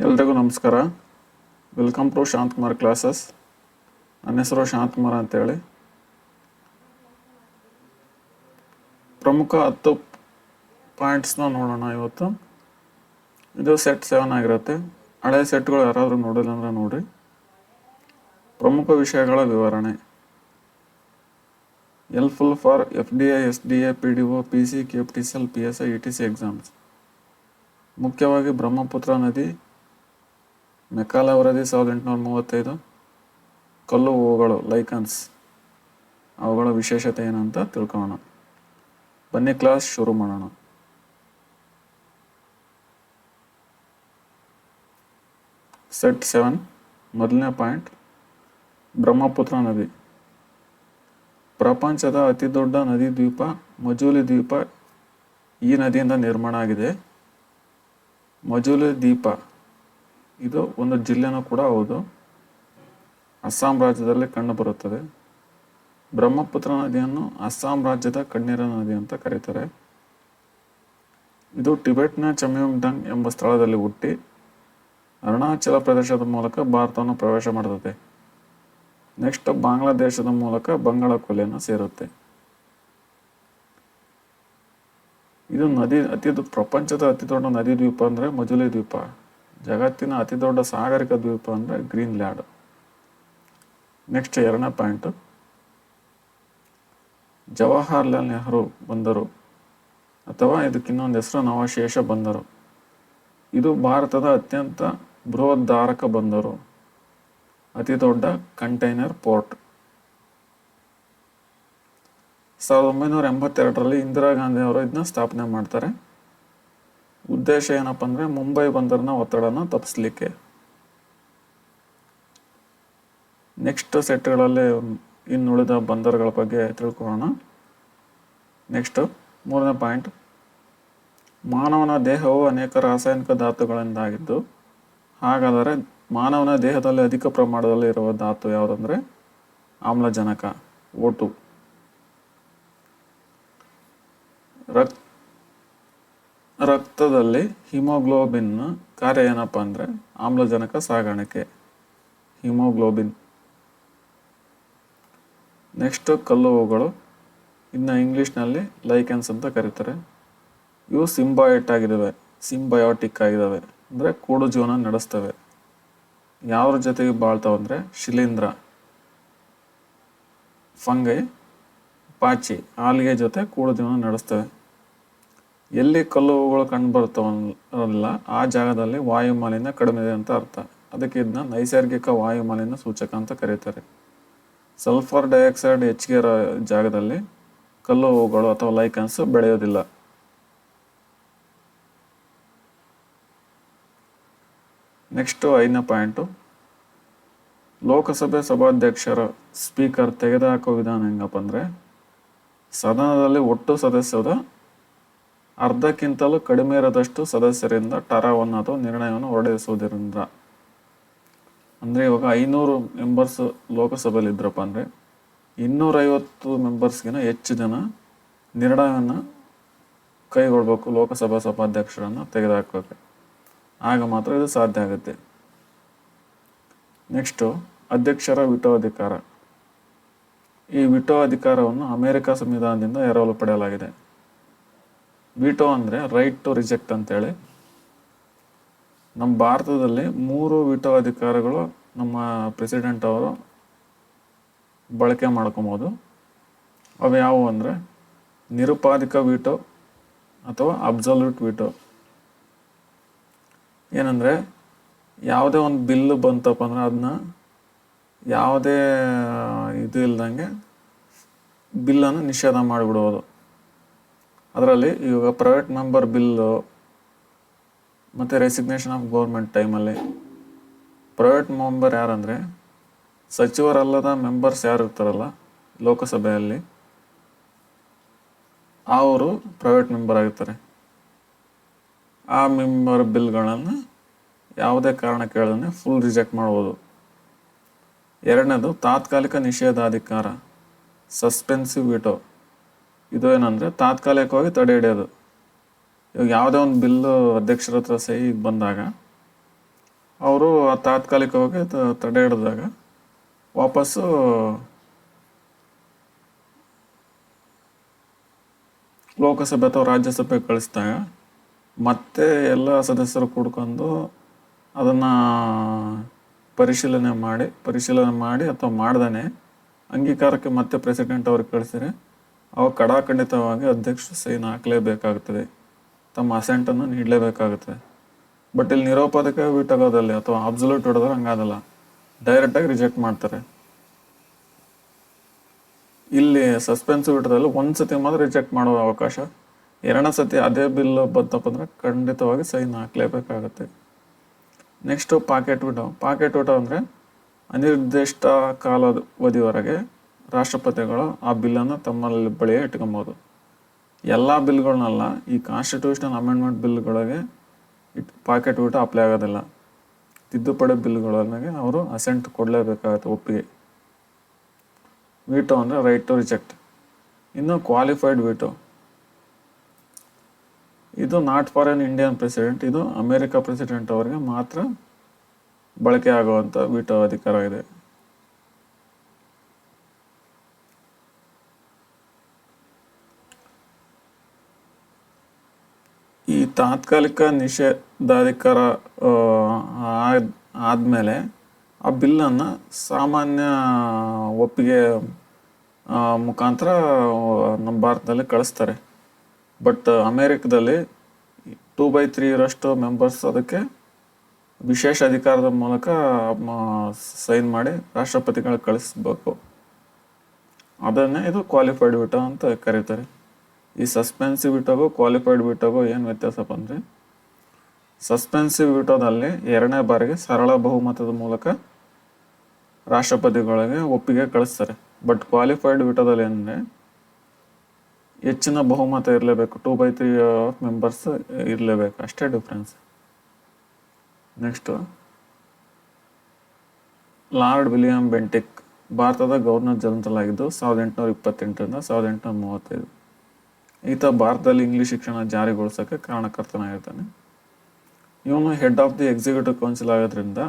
ಎಲ್ರಿಗೂ ನಮಸ್ಕಾರ. Welcome to Shantakumar classes. ನನ್ನ ಹೆಸರು ಶಾಂತಕುಮಾರ್ ಅಂತೇಳಿ. ಪ್ರಮುಖ 10 ಪಾಯಿಂಟ್ಸ್ನ ನೋಡೋಣ ಇವತ್ತು. ಇದು ಸೆಟ್ 7 ಆಗಿರುತ್ತೆ. ಹಳೆ ಸೆಟ್ಗಳು ಯಾರಾದರೂ ನೋಡಿಲ್ಲ ಅಂದರೆ ನೋಡಿರಿ. ಪ್ರಮುಖ ವಿಷಯಗಳ ವಿವರಣೆ. Helpful for FDI, SDA, PDO, PC, KPTCL, PSI, ETC exams. ಮುಖ್ಯವಾಗಿ ಬ್ರಹ್ಮಪುತ್ರ ನದಿ, ಮೆಕ್ಕಾಲೆ ವರದಿ 1835, ಕಲ್ಲು ಹೂವುಗಳು ಲೈಕನ್ಸ್, ಅವುಗಳ ವಿಶೇಷತೆ ಏನಂತ ತಿಳ್ಕೊಳ್ಳೋಣ. ಬನ್ನಿ ಕ್ಲಾಸ್ ಶುರು ಮಾಡೋಣ. ಸೆಟ್ 7 ಮೊದಲನೇ ಪಾಯಿಂಟ್, ಬ್ರಹ್ಮಪುತ್ರ ನದಿ. ಪ್ರಪಂಚದ ಅತಿ ದೊಡ್ಡ ನದಿ ದ್ವೀಪ ಮಜೂಲಿ ದ್ವೀಪ ಈ ನದಿಯಿಂದ ನಿರ್ಮಾಣ ಆಗಿದೆ. ಮಜೂಲಿ ದ್ವೀಪ ಇದು ಒಂದು ಜಿಲ್ಲೆನೂ ಕೂಡ ಹೌದು. ಅಸ್ಸಾಂ ರಾಜ್ಯದಲ್ಲಿ ಕಂಡುಬರುತ್ತದೆ. ಬ್ರಹ್ಮಪುತ್ರ ನದಿಯನ್ನು ಅಸ್ಸಾಂ ರಾಜ್ಯದ ಕಣ್ಣೀರ ನದಿ ಅಂತ ಕರೀತಾರೆ. ಇದು ಟಿಬೆಟ್ನ ಚಮ್ಯೋಂಗ್ಡಂಗ್ ಎಂಬ ಸ್ಥಳದಲ್ಲಿ ಹುಟ್ಟಿ ಅರುಣಾಚಲ ಪ್ರದೇಶದ ಮೂಲಕ ಭಾರತವನ್ನು ಪ್ರವೇಶ ಮಾಡುತ್ತದೆ. ನೆಕ್ಸ್ಟ್ ಬಾಂಗ್ಲಾದೇಶದ ಮೂಲಕ ಬಂಗಾಳ ಕೊಲ್ಲಿಯನ್ನು ಸೇರುತ್ತೆ. ಇದು ಪ್ರಪಂಚದ ಅತಿ ದೊಡ್ಡ ನದಿ ದ್ವೀಪ ಅಂದರೆ ಮಜೂಲಿ ದ್ವೀಪ. ಜಗತ್ತಿನ ಅತಿ ದೊಡ್ಡ ಸಾಗರಿಕ ದ್ವೀಪ ಅಂದರೆ ಗ್ರೀನ್ಲ್ಯಾಂಡ್. ನೆಕ್ಸ್ಟ್ 2ನೇ ಪಾಯಿಂಟ್, ಜವಾಹರ್ಲಾಲ್ ನೆಹರು ಬಂದರು ಅಥವಾ ಇದಕ್ಕಿನ್ನೊಂದು ಹೆಸರು ನವಶೇಷ ಬಂದರು. ಇದು ಭಾರತದ ಅತ್ಯಂತ ಬೃಹದಾರಕ ಬಂದರು, ಅತಿ ದೊಡ್ಡ ಕಂಟೈನರ್ ಪೋರ್ಟ್. 1982ರಲ್ಲಿ ಇಂದಿರಾ ಗಾಂಧಿ ಅವರು ಇದನ್ನ ಸ್ಥಾಪನೆ ಮಾಡ್ತಾರೆ. ಉದ್ದೇಶ ಏನಪ್ಪ ಅಂದರೆ ಮುಂಬೈ ಬಂದರಿನ ಒತ್ತಡನ ತಪ್ಪಿಸ್ಲಿಕ್ಕೆ. ನೆಕ್ಸ್ಟ್ ಸೆಟ್ಗಳಲ್ಲಿ ಇನ್ನುಳಿದ ಬಂದರುಗಳ ಬಗ್ಗೆ ತಿಳ್ಕೊಳ್ಳೋಣ. ನೆಕ್ಸ್ಟ್ 3ನೇ ಪಾಯಿಂಟ್, ಮಾನವನ ದೇಹವು ಅನೇಕ ರಾಸಾಯನಿಕ ಧಾತುಗಳಿಂದಾಗಿದ್ದು, ಹಾಗಾದರೆ ಮಾನವನ ದೇಹದಲ್ಲಿ ಅಧಿಕ ಪ್ರಮಾಣದಲ್ಲಿ ಇರುವ ಧಾತು ಯಾವುದಂದರೆ ಆಮ್ಲಜನಕ, O2. ರಕ್ತದಲ್ಲಿ ಹಿಮೋಗ್ಲೋಬಿನ್ ಕಾರ್ಯ ಏನಪ್ಪ ಅಂದರೆ ಆಮ್ಲಜನಕ ಸಾಗಾಣಿಕೆ, ಹಿಮೋಗ್ಲೋಬಿನ್. ನೆಕ್ಸ್ಟ್ ಕಲ್ಲು ಹೂಗಳು, ಇನ್ನು ಇಂಗ್ಲೀಷ್ನಲ್ಲಿ ಲೈಕೆನ್ಸ್ ಅಂತ ಕರೀತಾರೆ. ಇವು ಸಿಂಬಯೋಟಿಕ್ ಆಗಿದ್ದಾವೆ ಅಂದರೆ ಕೂಡು ಜೀವನ ನಡೆಸ್ತವೆ. ಯಾವ್ರ ಜೊತೆಗೆ ಬಾಳ್ತಾವ ಅಂದರೆ ಶಿಲೀಂಧ್ರ, ಫಂಗೈ, ಪಾಚಿ, ಆಲ್ಗೆ ಜೊತೆ ಕೂಡು ಜೀವನ ನಡೆಸ್ತವೆ. ಎಲ್ಲಿ ಕಲ್ಲು ಹೂಗಳು ಕಂಡು ಬರ್ತಾವಲ್ಲ ಆ ಜಾಗದಲ್ಲಿ ವಾಯು ಮಾಲಿನ್ಯ ಕಡಿಮೆ ಇದೆ ಅಂತ ಅರ್ಥ. ಅದಕ್ಕೆ ಇದನ್ನ ನೈಸರ್ಗಿಕ ವಾಯು ಮಾಲಿನ್ಯ ಸೂಚಕ ಅಂತ ಕರೀತಾರೆ. ಸಲ್ಫರ್ ಡೈಆಕ್ಸೈಡ್ ಹೆಚ್ಚಿಗೆ ಇರೋ ಜಾಗದಲ್ಲಿ ಕಲ್ಲು ಹೂಗಳು ಅಥವಾ ಲೈಕನ್ಸ್ ಬೆಳೆಯೋದಿಲ್ಲ. ನೆಕ್ಸ್ಟ್ 5ನೇ ಪಾಯಿಂಟು, ಲೋಕಸಭೆ ಸಭಾಧ್ಯಕ್ಷರ ಸ್ಪೀಕರ್ ತೆಗೆದುಹಾಕೋ ವಿಧಾನ ಹೆಂಗಪ್ಪ ಅಂದರೆ ಸದನದಲ್ಲಿ ಒಟ್ಟು ಸದಸ್ಯರ ಅರ್ಧಕ್ಕಿಂತಲೂ ಕಡಿಮೆ ಇರೋದಷ್ಟು ಸದಸ್ಯರಿಂದ ಟರಾವನ್ನು ಅಥವಾ ನಿರ್ಣಯವನ್ನು ಹೊರಡಿಸುವುದರಿಂದ. ಅಂದರೆ ಇವಾಗ 500 ಮೆಂಬರ್ಸ್ ಲೋಕಸಭೆಯಲ್ಲಿ ಇದ್ರಪ್ಪ ಅಂದರೆ 250 ಮೆಂಬರ್ಸ್ಗಿನ ಹೆಚ್ಚು ಜನ ನಿರ್ಣಯವನ್ನು ಕೈಗೊಳ್ಬೇಕು. ಲೋಕಸಭಾ ಸಭಾಧ್ಯಕ್ಷರನ್ನು ತೆಗೆದುಹಾಕಬೇಕು, ಆಗ ಮಾತ್ರ ಇದು ಸಾಧ್ಯ ಆಗುತ್ತೆ. ನೆಕ್ಸ್ಟು ಅಧ್ಯಕ್ಷರ ವಿಟೋ ಅಧಿಕಾರ. ಈ ವಿಟೋ ಅಧಿಕಾರವನ್ನು ಅಮೆರಿಕ ಸಂವಿಧಾನದಿಂದ ಎರವಲು ಪಡೆಯಲಾಗಿದೆ. ವಿಟೋ ಅಂದರೆ ರೈಟ್ ಟು ರಿಜೆಕ್ಟ್ ಅಂತೇಳಿ. ನಮ್ಮ ಭಾರತದಲ್ಲಿ 3 ವಿಟೋ ಅಧಿಕಾರಗಳು ನಮ್ಮ ಪ್ರೆಸಿಡೆಂಟ್ ಅವರು ಬಳಕೆ ಮಾಡ್ಕೊಬೋದು. ಅವು ಯಾವುವು ಅಂದರೆ ನಿರುಪಾಧಿಕ ವಿಟೋ ಅಥವಾ ಅಬ್ಸಲ್ಯೂಟ್ ವಿಟೋ. ಏನಂದರೆ ಯಾವುದೇ ಒಂದು ಬಿಲ್ಲು ಬಂತಪ್ಪ ಅಂದ್ರೆ ಅದನ್ನ ಯಾವುದೇ ಇದು ಇಲ್ದಂಗೆ ಬಿಲ್ಲನ್ನು ನಿಷೇಧ ಮಾಡಿಬಿಡ್ಬೋದು. ಅದರಲ್ಲಿ ಇವಾಗ ಪ್ರೈವೇಟ್ ಮೆಂಬರ್ ಬಿಲ್ಲು ಮತ್ತು ರೆಸಿಗ್ನೇಷನ್ ಆಫ್ ಗೌರ್ಮೆಂಟ್ ಟೈಮಲ್ಲಿ ಪ್ರೈವೇಟ್ ಮೆಂಬರ್ ಯಾರಂದರೆ ಸಚಿವರಲ್ಲದ ಮೆಂಬರ್ಸ್ ಯಾರು ಇರ್ತಾರಲ್ಲ ಲೋಕಸಭೆಯಲ್ಲಿ ಅವರು ಪ್ರೈವೇಟ್ ಮೆಂಬರ್ ಆಗಿರ್ತಾರೆ. ಆ ಮೆಂಬರ್ ಬಿಲ್ಗಳನ್ನು ಯಾವುದೇ ಕಾರಣ ಕೇಳದೇ ಫುಲ್ ರಿಜೆಕ್ಟ್ ಮಾಡ್ಬೋದು. 2ನೇದು ತಾತ್ಕಾಲಿಕ ನಿಷೇಧಾಧಿಕಾರ, ಸಸ್ಪೆನ್ಸಿವ್ ವಿಟೋ. ಇದು ಏನಂದರೆ ತಾತ್ಕಾಲಿಕವಾಗಿ ತಡೆ ಹಿಡಿಯೋದು. ಇವಾಗ ಯಾವುದೇ ಒಂದು ಬಿಲ್ಲು ಅಧ್ಯಕ್ಷರ ಹತ್ರ ಸಹಿ ಬಂದಾಗ ಅವರು ತಾತ್ಕಾಲಿಕವಾಗಿ ತಡೆ ಹಿಡಿದಾಗ ವಾಪಸ್ಸು ಲೋಕಸಭೆ ಅಥವಾ ರಾಜ್ಯಸಭೆ ಕಳಿಸಿದಾಗ ಮತ್ತೆ ಎಲ್ಲ ಸದಸ್ಯರು ಕೂಡ್ಕೊಂಡು ಅದನ್ನು ಪರಿಶೀಲನೆ ಮಾಡಿ ಅಥವಾ ಮಾಡ್ದೇ ಅಂಗೀಕಾರಕ್ಕೆ ಮತ್ತೆ ಪ್ರೆಸಿಡೆಂಟ್ ಅವ್ರಿಗೆ ಕಳಿಸಿದರೆ ಅವಾಗ ಕಡಾಖಂಡಿತವಾಗಿ ಅಧ್ಯಕ್ಷರು ಸೈನ್ ಹಾಕಲೇಬೇಕಾಗುತ್ತದೆ, ತಮ್ಮ ಅಸೆಂಟನ್ನು ನೀಡಲೇಬೇಕಾಗುತ್ತದೆ. ಬಟ್ ಇಲ್ಲಿ ನಿರೋಪಾಧಿಕ ವೀಟೋದಲ್ಲಿ ಅಥವಾ ಅಬ್ಸಲ್ಯೂಟ್ ಹೊಡೆದ್ರೆ ಹಂಗಾದಲ್ಲ, ಡೈರೆಕ್ಟಾಗಿ ರಿಜೆಕ್ಟ್ ಮಾಡ್ತಾರೆ. ಇಲ್ಲಿ ಸಸ್ಪೆನ್ಸಿವ್ ವೀಟೋದಲ್ಲಿ ಒಂದು ಸತಿ ಮಾತ್ರ ರಿಜೆಕ್ಟ್ ಮಾಡೋ ಅವಕಾಶ, ಎರಡನೇ ಸತಿ ಅದೇ ಬಿಲ್ ಬಂತಪ್ಪ ಅಂದರೆ ಖಂಡಿತವಾಗಿ ಸೈನ್ ಹಾಕಲೇಬೇಕಾಗತ್ತೆ. ನೆಕ್ಸ್ಟು ಪಾಕೆಟ್ ವಿಟೋ ಅಂದರೆ ಅನಿರ್ದಿಷ್ಟ ಕಾಲಾವಧಿವರೆಗೆ ರಾಷ್ಟ್ರಪತಿಗಳು ಆ ಬಿಲ್ಲನ್ನು ತಮ್ಮಲ್ಲಿ ಬಳಿಯೇ ಇಟ್ಕೊಬೋದು. ಎಲ್ಲ ಬಿಲ್ಗಳನ್ನೆಲ್ಲ ಈ ಕಾನ್ಸ್ಟಿಟ್ಯೂಷನಲ್ ಅಮೆಂಡ್ಮೆಂಟ್ ಬಿಲ್ಗಳಿಗೆ ಪಾಕೆಟ್ ವಿಟೋ ಅಪ್ಲೈ ಆಗೋದಿಲ್ಲ. ತಿದ್ದುಪಡಿ ಬಿಲ್ಗಳಿಗೆ ಅವರು ಅಸೆಂಟ್ ಕೊಡಲೇಬೇಕಾಗತ್ತೆ, ಒಪ್ಪಿಗೆ. ವಿಟೋ ಅಂದರೆ ರೈಟ್ ಟು ರಿಜೆಕ್ಟ್. ಇನ್ನು ಕ್ವಾಲಿಫೈಡ್ ವಿಟೋ, ಇದು not for an Indian president, ಇದು ಅಮೇರಿಕಾ ಪ್ರೆಸಿಡೆಂಟ್ ಅವರಿಗೆ ಮಾತ್ರ ಬಳಕೆ ಆಗುವಂಥ ವಿಟೋ ಅಧಿಕಾರ ಇದೆ. ಈ ತಾತ್ಕಾಲಿಕ ನಿಷೇಧಾಧಿಕಾರ ಆದಮೇಲೆ ಆ ಬಿಲ್ಲನ್ನು ಸಾಮಾನ್ಯ ಒಪ್ಪಿಗೆ ಮುಖಾಂತರ ನಮ್ಮ ಭಾರತದಲ್ಲಿ ಕಳಿಸ್ತಾರೆ. ಬಟ್ ಅಮೇರಿಕದಲ್ಲಿ 2/3 ಮೆಂಬರ್ಸ್ ಅದಕ್ಕೆ ವಿಶೇಷ ಅಧಿಕಾರದ ಮೂಲಕ ಸೈನ್ ಮಾಡಿ ರಾಷ್ಟ್ರಪತಿಗಳಿಗೆ ಕಳಿಸ್ಬೇಕು. ಅದನ್ನೇ ಇದು ಕ್ವಾಲಿಫೈಡ್ ವಿಟೋ ಅಂತ ಕರೀತಾರೆ. ಈ ಸಸ್ಪೆನ್ಸಿವ್ ವಿಟೋಗೂ ಕ್ವಾಲಿಫೈಡ್ ವಿಟೋಗೂ ಏನು ವ್ಯತ್ಯಾಸಪ್ಪ ಅಂದರೆ, ಸಸ್ಪೆನ್ಸಿವ್ ವಿಟೋದಲ್ಲಿ ಎರಡನೇ ಬಾರಿಗೆ ಸರಳ ಬಹುಮತದ ಮೂಲಕ ರಾಷ್ಟ್ರಪತಿಗಳಿಗೆ ಒಪ್ಪಿಗೆ ಕಳಿಸ್ತಾರೆ. ಬಟ್ ಕ್ವಾಲಿಫೈಡ್ ವಿಟೋದಲ್ಲಿ ಏನಂದರೆ ಹೆಚ್ಚಿನ ಬಹುಮತ ಇರಲೇಬೇಕು, 2/3 ಮೆಂಬರ್ಸ್ ಇರಲೇಬೇಕು, ಅಷ್ಟೇ difference. Next lord William Bentinck ಭಾರತದ ಗವರ್ನರ್ ಜನರಲ್ ಆಗಿದ್ದು 1828ರಿಂದ 1835. ಈತ ಭಾರತದಲ್ಲಿ ಇಂಗ್ಲೀಷ್ ಶಿಕ್ಷಣ ಜಾರಿಗೊಳಿಸೋಕ್ಕೆ ಕಾರಣಕರ್ತನಾಗಿರ್ತಾನೆ. ಇವನು head of the executive council ಆಗೋದ್ರಿಂದ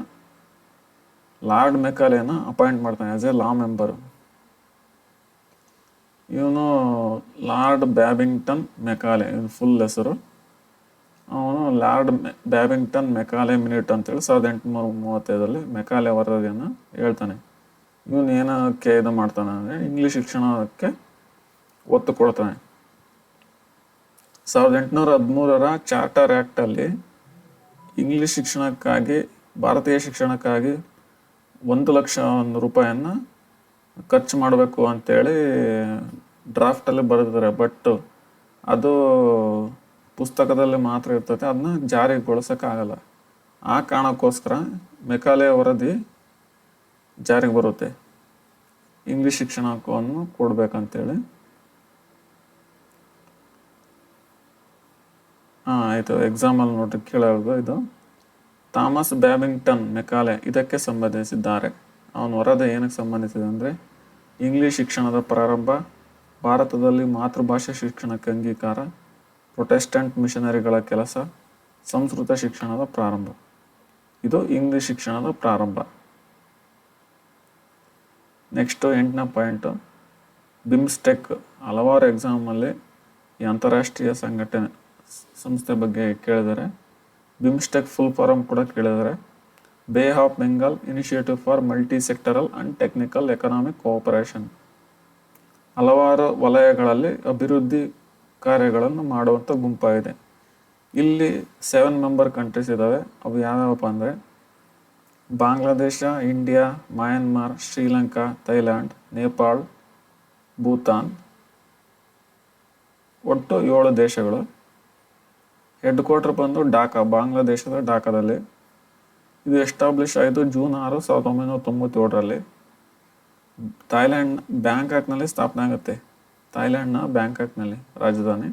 ಲಾರ್ಡ್ ಮೆಕಾಲೆನ ಅಪಾಯಿಂಟ್ ಮಾಡ್ತಾನೆ ಆಸ್ ಎ ಲಾ ಮೆಂಬರು. ಇವನು ಲಾರ್ಡ್ ಬ್ಯಾಬಿಂಗ್ಟನ್ ಮೆಕಾಲೆ, ಇವನು ಫುಲ್ ಹೆಸರು. ಅವನು ಲಾರ್ಡ್ ಬ್ಯಾಬಿಂಗ್ಟನ್ ಮೆಕಾಲೆ ಮಿನಿಟ್ ಅಂತೇಳಿ 1835 ಮೆಕಾಲೆ ವರದಿಯನ್ನು ಹೇಳ್ತಾನೆ. ಇವನು ಏನಕ್ಕೆ ಇದು ಮಾಡ್ತಾನೆ ಅಂದರೆ ಇಂಗ್ಲೀಷ್ ಶಿಕ್ಷಣಕ್ಕೆ ಒತ್ತು ಕೊಡ್ತಾನೆ. 1813 ಚಾರ್ಟರ್ ಆ್ಯಕ್ಟಲ್ಲಿ ಇಂಗ್ಲೀಷ್ ಶಿಕ್ಷಣಕ್ಕಾಗಿ, ಭಾರತೀಯ ಶಿಕ್ಷಣಕ್ಕಾಗಿ 1,00,000 ರೂಪಾಯಿಯನ್ನು ಖರ್ಚು ಮಾಡಬೇಕು ಅಂತೇಳಿ ಡ್ರಾಫ್ಟಲ್ಲಿ ಬರೆದಿದ್ದಾರೆ. ಬಟ್ ಅದು ಪುಸ್ತಕದಲ್ಲಿ ಮಾತ್ರ ಇರ್ತದೆ, ಅದನ್ನ ಜಾರಿಗೊಳಿಸೋಕ್ಕಾಗಲ್ಲ. ಆ ಕಾರಣಕ್ಕೋಸ್ಕರ ಮೆಕಾಲೆ ವರದಿ ಜಾರಿಗೆ ಬರುತ್ತೆ, ಇಂಗ್ಲೀಷ್ ಶಿಕ್ಷಣವನ್ನು ಕೊಡ್ಬೇಕಂತೇಳಿ. ಆಯಿತು, ಎಕ್ಸಾಮಲ್ಲಿ ನೋಡಿ ಕೇಳೋದು. ಇದು ಥಾಮಸ್ ಬ್ಯಾಬಿಂಗ್ಟನ್ ಮೆಕಾಲೆ ಇದಕ್ಕೆ ಸಂಬಂಧಿಸಿದ್ದಾರೆ. ಅವನ ವರದಿ ಏನಕ್ಕೆ ಸಂಬಂಧಿಸಿದೆ ಅಂದರೆ, ಇಂಗ್ಲೀಷ್ ಶಿಕ್ಷಣದ ಪ್ರಾರಂಭ, ಭಾರತದಲ್ಲಿ ಮಾತೃಭಾಷೆ ಶಿಕ್ಷಣಕ್ಕೆ ಅಂಗೀಕಾರ, ಪ್ರೊಟೆಸ್ಟೆಂಟ್ ಮಿಷನರಿಗಳ ಕೆಲಸ, ಸಂಸ್ಕೃತ ಶಿಕ್ಷಣದ ಪ್ರಾರಂಭ. ಇದು ಇಂಗ್ಲೀಷ್ ಶಿಕ್ಷಣದ ಪ್ರಾರಂಭ. ನೆಕ್ಸ್ಟು 8ನೇ ಪಾಯಿಂಟು ಬಿಮ್ಸ್ಟೆಕ್. ಹಲವಾರು ಎಕ್ಸಾಮಲ್ಲಿ ಈ ಅಂತಾರಾಷ್ಟ್ರೀಯ ಸಂಸ್ಥೆ ಬಗ್ಗೆ ಕೇಳಿದರೆ ಬಿಮ್ಸ್ಟೆಕ್ ಫುಲ್ ಫಾರಮ್ ಕೂಡ ಕೇಳಿದರೆ. ಬೇ of Bengal initiative for multi sectoral and technical economic cooperation. ಹಲವಾರು ವಲಯಗಳಲ್ಲಿ ಅಭಿವೃದ್ಧಿ ಕಾರ್ಯಗಳನ್ನು ಮಾಡುವಂಥ ಗುಂಪಾಗಿದೆ. ಇಲ್ಲಿ 7 ಮೆಂಬರ್ ಕಂಟ್ರೀಸ್ ಇದ್ದಾವೆ. ಅವು ಯಾವ್ಯಾವಪ್ಪ ಅಂದರೆ ಬಾಂಗ್ಲಾದೇಶ, ಇಂಡಿಯಾ, ಮಯನ್ಮಾರ್, ಶ್ರೀಲಂಕಾ, ಥೈಲ್ಯಾಂಡ್, ನೇಪಾಳ್, ಭೂತಾನ್. ಒಟ್ಟು 7 ದೇಶಗಳು. ಹೆಡ್ ಕ್ವಾರ್ಟರ್ ಬಂದು ಢಾಕಾ, ಬಾಂಗ್ಲಾದೇಶದ ಢಾಕಾದಲ್ಲಿ. ಇದು ಎಸ್ಟಾಬ್ಲಿಷ್ ಆಯಿತು ಜೂನ್ 6, 1997. ಥೈಲ್ಯಾಂಡ್ ಬ್ಯಾಂಕಾಕ್ನಲ್ಲಿ ಸ್ಥಾಪನೆ ಆಗುತ್ತೆ. ಥೈಲ್ಯಾಂಡ್ನ ಬ್ಯಾಂಕಾಕ್ನಲ್ಲಿ ರಾಜಧಾನಿ.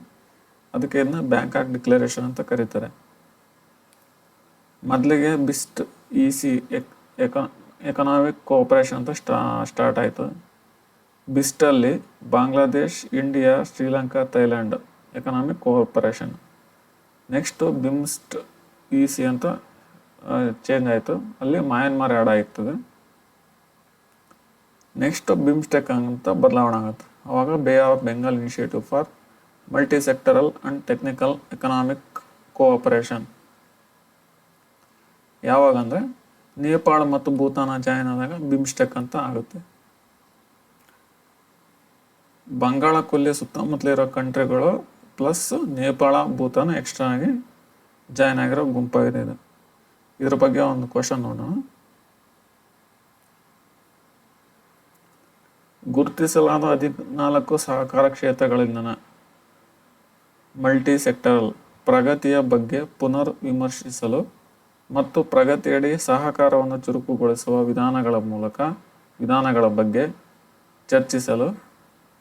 ಅದಕ್ಕೆ ಇದನ್ನ ಬ್ಯಾಂಕಾಕ್ ಡಿಕ್ಲರೇಷನ್ ಅಂತ ಕರೀತಾರೆ. ಮೊದಲಿಗೆ ಬಿಸ್ಟ್ ಇಸಿ ಎಕನಾಮಿಕ್ ಕೋಆಪರೇಷನ್ ಅಂತ ಸ್ಟಾರ್ಟ್ ಆಯಿತು. ಬಿಸ್ಟಲ್ಲಿ Bangladesh, India, Sri Lanka, Thailand economic cooperation. Next BIMST EC ಅಂತ ಚೇಂಜ್ ಆಯಿತು, ಅಲ್ಲಿ ಮಯನ್ಮಾರ್ ಆ್ಯಡ್ ಆಗ್ತದೆ. ನೆಕ್ಸ್ಟ್ ಬಿಮ್ಸ್ಟೆಕ್ ಅಂತ ಬದಲಾವಣೆ ಆಗುತ್ತೆ. ಅವಾಗ Bay of Bengal initiative for multi sectoral and technical economic cooperation. ಯಾವಾಗ ಅಂದರೆ ನೇಪಾಳ ಮತ್ತು ಭೂತಾನ ಜಾಯಿನ್ ಆದಾಗ ಬಿಮ್ಸ್ಟೆಕ್ ಅಂತ ಆಗುತ್ತೆ. ಬಂಗಾಳ ಕೊಲ್ಲಿಯ ಸುತ್ತಮುತ್ತಲಿರೋ ಕಂಟ್ರಿಗಳು ಪ್ಲಸ್ ನೇಪಾಳ ಭೂತಾನ ಎಕ್ಸ್ಟ್ರಾ ಆಗಿ ಜಾಯಿನ್ ಆಗಿರೋ ಗುಂಪಾಗಿದೆ ಇದು. ಇದ್ರ ಬಗ್ಗೆ ಒಂದು ಕ್ವಶನ್ ನೋಡೋಣ. ಗುರುತಿಸಲಾದ 14 ಸಹಕಾರ ಕ್ಷೇತ್ರಗಳಿಂದ ಮಲ್ಟಿ ಸೆಕ್ಟರಲ್ ಪ್ರಗತಿಯ ಬಗ್ಗೆ ಪುನರ್ ವಿಮರ್ಶಿಸಲು ಮತ್ತು ಪ್ರಗತಿಯಡಿ ಸಹಕಾರವನ್ನು ಚುರುಕುಗೊಳಿಸುವ ವಿಧಾನಗಳ ಬಗ್ಗೆ ಚರ್ಚಿಸಲು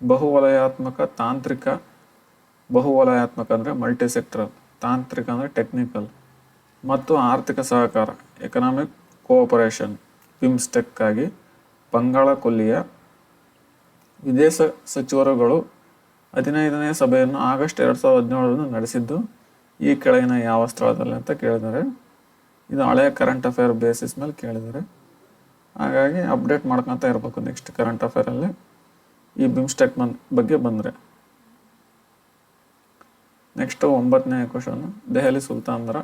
ಬಹುವಲಯಾತ್ಮಕ ಅಂದರೆ ಮಲ್ಟಿ ಸೆಕ್ಟರಲ್, ತಾಂತ್ರಿಕ ಅಂದರೆ ಟೆಕ್ನಿಕಲ್, ಮತ್ತು ಆರ್ಥಿಕ ಸಹಕಾರ ಎಕನಾಮಿಕ್ ಕೋಆಪರೇಷನ್ ಬಿಮ್ಸ್ಟೆಕ್ಕಾಗಿ ಬಂಗಾಳ ಕೊಲ್ಲಿಯ ವಿದೇಶ ಸಚಿವರುಗಳು 15ನೇ ಸಭೆಯನ್ನು ಆಗಸ್ಟ್ 2017 ನಡೆಸಿದ್ದು ಈ ಕೆಳಗಿನ ಯಾವ ಸ್ಥಳದಲ್ಲಿ ಅಂತ ಕೇಳಿದ್ದಾರೆ. ಇದು ಹಳೆಯ ಕರೆಂಟ್ ಅಫೇರ್ ಬೇಸಿಸ್ ಮೇಲೆ ಕೇಳಿದ್ದಾರೆ, ಹಾಗಾಗಿ ಅಪ್ಡೇಟ್ ಮಾಡ್ಕೊತ ಇರಬೇಕು ನೆಕ್ಸ್ಟ್ ಕರೆಂಟ್ ಅಫೇರಲ್ಲಿ ಈ ಬಿಮ್ಸ್ಟೆಕ್ ಬಗ್ಗೆ ಬಂದರೆ. ನೆಕ್ಸ್ಟ್ 9ನೇ ಕ್ವಶನ್, ದೆಹಲಿ ಸುಲ್ತಾನರ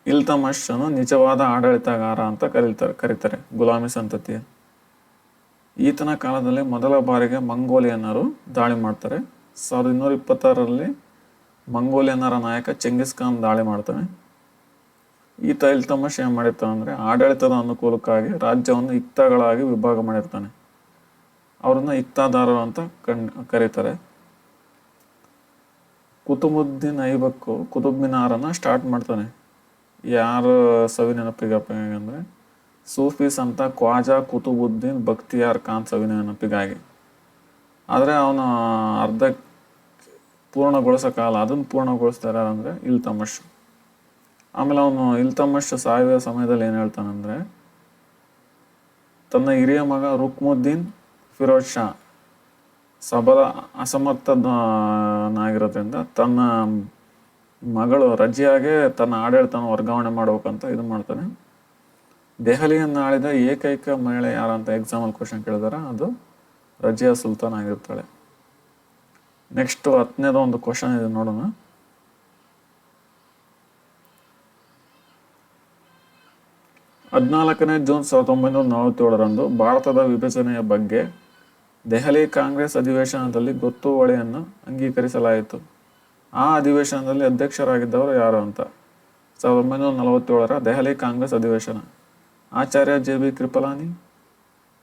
ಇಲ್ತಮಷನು ನಿಜವಾದ ಆಡಳಿತಗಾರ ಅಂತ ಕರೀತಾರೆ ಗುಲಾಮಿ ಸಂತತಿಯ. ಈತನ ಕಾಲದಲ್ಲಿ ಮೊದಲ ಬಾರಿಗೆ ಮಂಗೋಲಿಯನ್ನರು ದಾಳಿ ಮಾಡ್ತಾರೆ. 1226ರಲ್ಲಿ ಮಂಗೋಲಿಯನ್ನರ ನಾಯಕ ಚೆಂಗಿಸ್ ಖಾನ್ ದಾಳಿ ಮಾಡ್ತಾನೆ. ಈತ ಇಲ್ತಮಷ್ ಏನು ಮಾಡಿರ್ತಾನೆ ಅಂದರೆ ಆಡಳಿತದ ಅನುಕೂಲಕ್ಕಾಗಿ ರಾಜ್ಯವನ್ನು ಇಕ್ತಾಗಳಾಗಿ ವಿಭಾಗ ಮಾಡಿರ್ತಾನೆ. ಅವ್ರನ್ನ ಇಕ್ತಾದಾರರು ಅಂತ ಕರೀತಾರೆ. ಕುತುಬುದ್ದೀನ್ ಐಬಕ್ಕು ಕುತುಬ್ ಮಿನಾರನ್ನು ಸ್ಟಾರ್ಟ್ ಮಾಡ್ತಾನೆ. ಯಾರು ಸವಿ ನೆನಪಿಗಪ್ಪ ಅಂದರೆ ಸೂಫೀಸ್ ಅಂತ ಖ್ವಾಜಾ ಕುತುಬುದ್ದೀನ್ ಬಕ್ತಿಯಾರ್ ಖಾನ್ ಸವಿ ನೆನಪಿಗಾಗಿ. ಆದರೆ ಅವನು ಅರ್ಧ ಪೂರ್ಣಗೊಳಿಸೋಕ್ಕಾಗಲ್ಲ, ಅದನ್ನು ಪೂರ್ಣಗೊಳಿಸ್ತಾರೆ ಅಂದರೆ ಇಲ್ತಮಷ್. ಆಮೇಲೆ ಅವನು ಇಲ್ತಮಷ್ ಸಾಯುವ ಸಮಯದಲ್ಲಿ ಏನು ಹೇಳ್ತಾನಂದರೆ ತನ್ನ ಹಿರಿಯ ಮಗ ರುಕ್ಮುದ್ದೀನ್ ಫಿರೋಜ್ ಶಾ ಅಸಮರ್ಥನಾಗಿರೋದ್ರಿಂದ ತನ್ನ ಮಗಳು ರಜಿಯಾಗೆ ತನ್ನ ಆಡಳಿತನ ವರ್ಗಾವಣೆ ಮಾಡ್ಬೇಕಂತ ಇದು ಮಾಡ್ತಾನೆ. ದೆಹಲಿಯನ್ನು ಆಳಿದ ಏಕೈಕ ಮಹಿಳೆ ಯಾರಂತ ಎಕ್ಸಾಮಲ್ ಕ್ವಶನ್ ಕೇಳಿದಾರೆ, ಅದು ರಜಿಯಾ ಸುಲ್ತಾನ್ ಆಗಿರ್ತಾಳೆ. ನೆಕ್ಸ್ಟ್ 10ನೇದು ಒಂದು ಕ್ವಶನ್ ಇದೆ ನೋಡೋಣ. ಜೂನ್ 1947ರಂದು ಭಾರತದ ವಿಭಜನೆಯ ಬಗ್ಗೆ ದೆಹಲಿ ಕಾಂಗ್ರೆಸ್ ಅಧಿವೇಶನದಲ್ಲಿ ಗೊತ್ತುವಳಿಯನ್ನು ಅಂಗೀಕರಿಸಲಾಯಿತು. ಆ ಅಧಿವೇಶನದಲ್ಲಿ ಅಧ್ಯಕ್ಷರಾಗಿದ್ದವರು ಯಾರು ಅಂತ. 1947ರ ದೆಹಲಿ ಕಾಂಗ್ರೆಸ್ ಅಧಿವೇಶನ. ಆಚಾರ್ಯ JB Kripalani,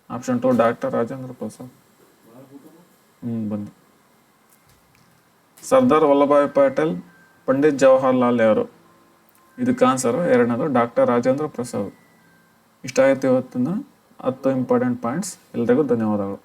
option 2 doctor Rajendra Prasad. ಬಂದು ಸರ್ದಾರ್ ವಲ್ಲಭಾಯ್ ಪಟೇಲ್, ಪಂಡಿತ್ ಜವಾಹರ್ಲಾಲ್ ನೆಹರು. ಇದಕ್ಕೆ ಆನ್ಸರ್ 2ನೇದು ಡಾಕ್ಟರ್ ರಾಜೇಂದ್ರ ಪ್ರಸಾದ್. ಇಷ್ಟ ಆಯಿತು ಇವತ್ತಿನ 10 ಇಂಪಾರ್ಟೆಂಟ್ ಪಾಯಿಂಟ್ಸ್. ಎಲ್ರಿಗೂ ಧನ್ಯವಾದಗಳು.